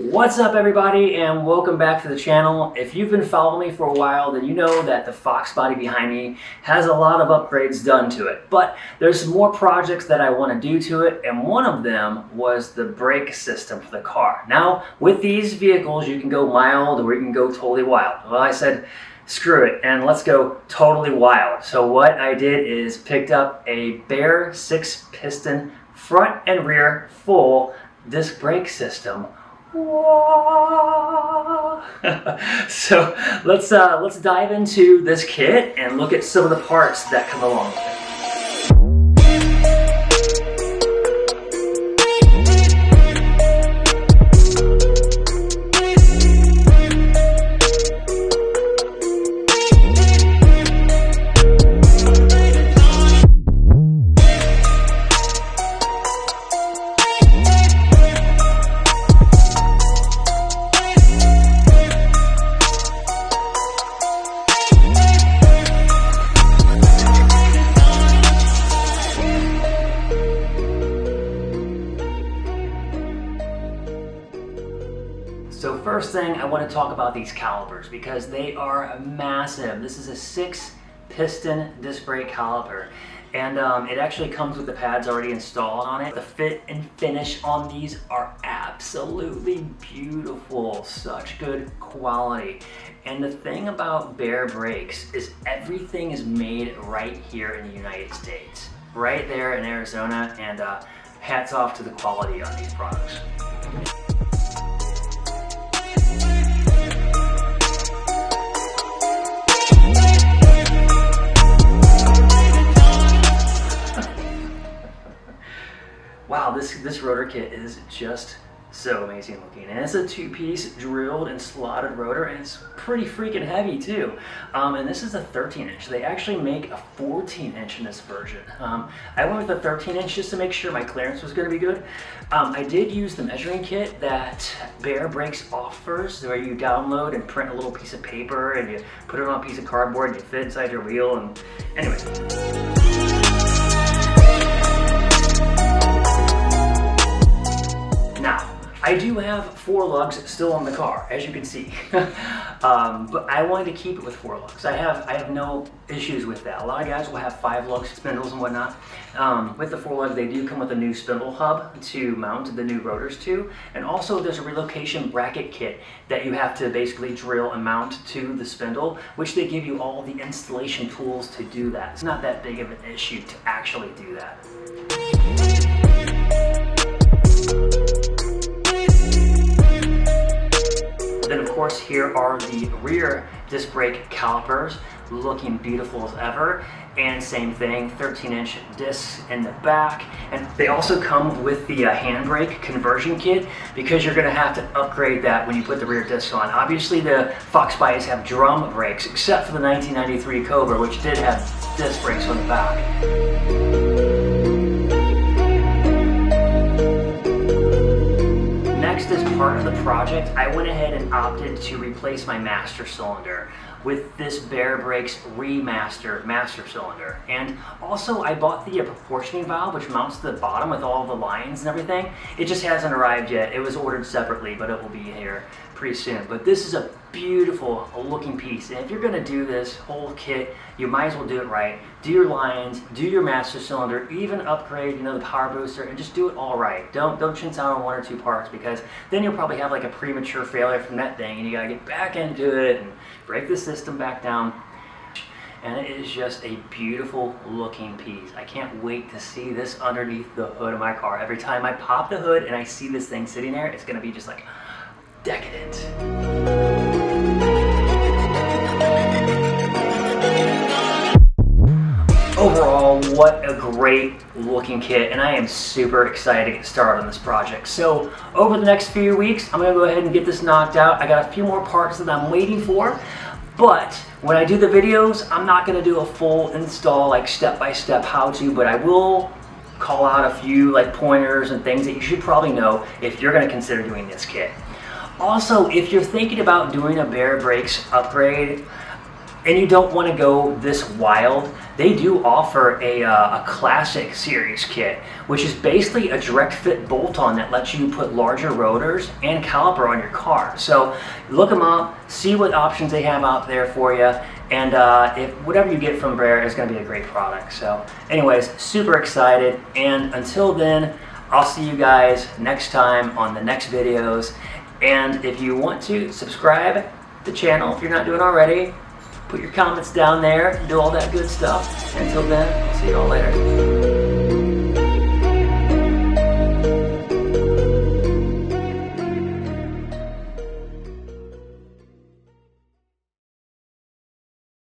What's up everybody, and welcome back to the channel. If you've been following me for a while, then you know that the Fox body behind me has a lot of upgrades done to it. But there's some more projects that I want to do to it, and one of them was the brake system for the car. Now, with these vehicles, you can go mild or you can go totally wild. Well, I said, screw it, and let's go totally wild. So what I did is picked up a Baer 6-piston front and rear full disc brake system. So let's dive into this kit and look at some of the parts that come along with it. So first thing, I want to talk about these calipers because they are massive. This is a 6-piston disc brake caliper, and it actually comes with the pads already installed on it. The fit and finish on these are absolutely beautiful, such good quality. And the thing about Baer brakes is everything is made right here in the United States, right there in Arizona, and hats off to the quality on these products. Wow, this rotor kit is just so amazing looking, and it's a 2-piece drilled and slotted rotor, and it's pretty freaking heavy too. And this is a 13-inch. They actually make a 14-inch in this version. I went with a 13-inch just to make sure my clearance was going to be good. I did use the measuring kit that Baer Brakes offers, where you download and print a little piece of paper and you put it on a piece of cardboard and you fit inside your wheel. And anyway. I do have 4 lugs still on the car, as you can see, but I wanted to keep it with 4 lugs. I have no issues with that. A lot of guys will have 5 lugs, spindles and whatnot. With the 4 lugs, they do come with a new spindle hub to mount the new rotors to, and also there's a relocation bracket kit that you have to basically drill and mount to the spindle, which they give you all the installation tools to do that. It's not that big of an issue to actually do that. Then of course here are the rear disc brake calipers, looking beautiful as ever, and same thing, 13-inch discs in the back. And they also come with the handbrake conversion kit, because you're going to have to upgrade that when you put the rear discs on. Obviously the Fox bodies have drum brakes, except for the 1993 Cobra, which did have disc brakes on the back. As part of the project, I went ahead and opted to replace my master cylinder with this Baer Brakes Remaster master cylinder. And also I bought the proportioning valve, which mounts to the bottom with all the lines and everything. It just hasn't arrived yet. It was ordered separately, but it will be here pretty soon. But this is a beautiful looking piece, and if you're going to do this whole kit, you might as well do it right. Do your lines, do your master cylinder, even upgrade, the power booster, and just do it all right. Don't chintz out on 1 or 2 parts, because then you'll probably have like a premature failure from that thing, and you got to get back into it and break the system back down. And it is just a beautiful looking piece. I can't wait to see this underneath the hood of my car. Every time I pop the hood and I see this thing sitting there, it's going to be just like decadent. Overall, what a great looking kit, and I am super excited to get started on this project. So over the next few weeks, I'm going to go ahead and get this knocked out. I got a few more parts that I'm waiting for, but when I do the videos, I'm not going to do a full install, like step-by-step how-to, but I will call out a few like pointers and things that you should probably know if you're going to consider doing this kit. Also, if you're thinking about doing a Baer Brakes upgrade, and you don't want to go this wild, they do offer a classic series kit, which is basically a direct fit bolt-on that lets you put larger rotors and caliper on your car. So look them up, see what options they have out there for you, and if whatever you get from Baer is going to be a great product. So anyways, super excited, and until then, I'll see you guys next time on the next videos. And if you want to, subscribe to the channel if you're not doing already. Put your comments down there, do all that good stuff. Until then, I'll see you all later.